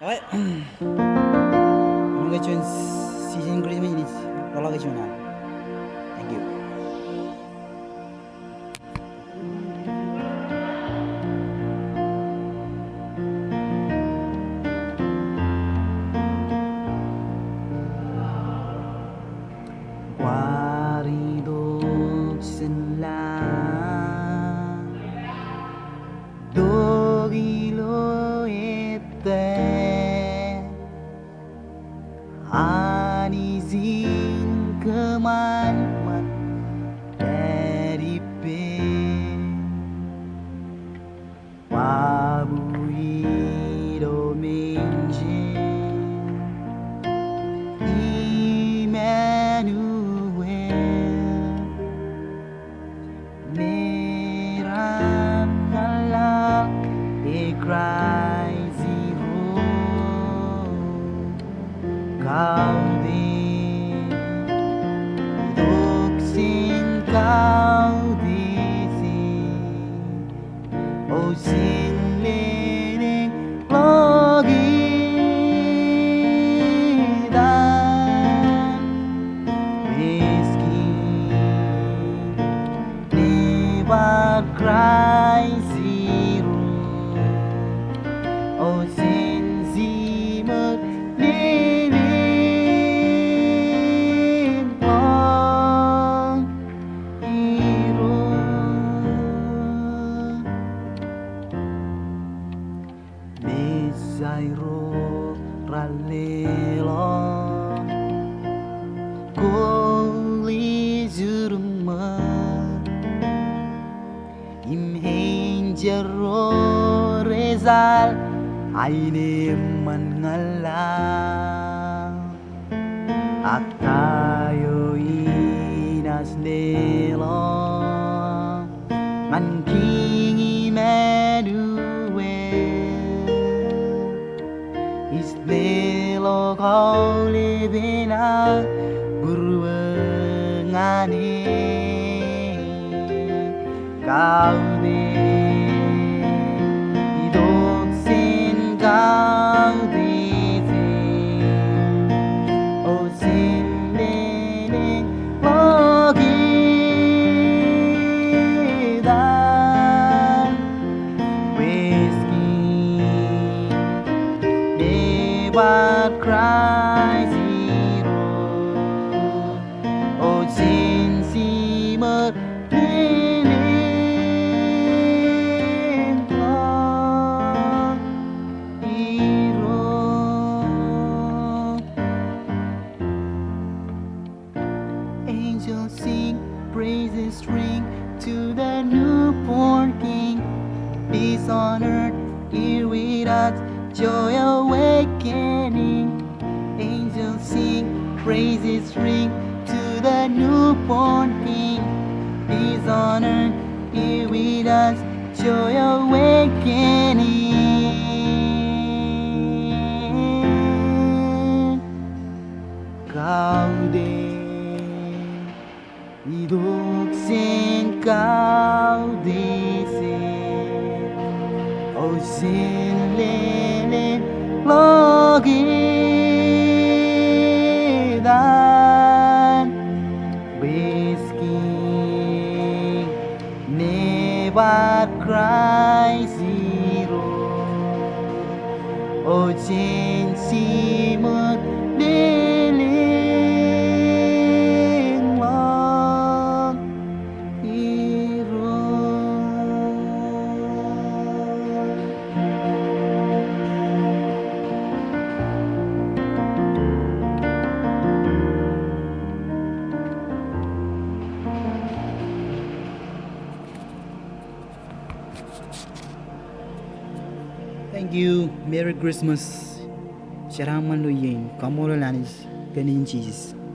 Ouais. Mga tunes season green minutes. Rola ka tuna. Thank you. Guarido senla dogilo ete anizin kemanmat dari pe wabuido menje Emmanuel merang Allah ekrai zero kau di duksin kau di si o sin lening logi dan meski lewat cry zero o sin zimmer Zairo ralelo koli jurma imhenjero rezal aine mangala akayo inas nelo manking Isbelo kau lebena berwengane kau de hidup sin kau de o sin lene logi dan What cry zero O sin simmer Liling long hero Angels sing praises ring to the newborn King Peace on earth here with us joy awakening angels sing praises ring to the newborn king peace on earth here with us joy awakening Gaude hidup sin Gaude o sin logi dan whiskey never cry zero o chen simut liling long hero Thank you. Merry Christmas. Sharaman lo yin. Kamolol Iroij. Ganin Jesus.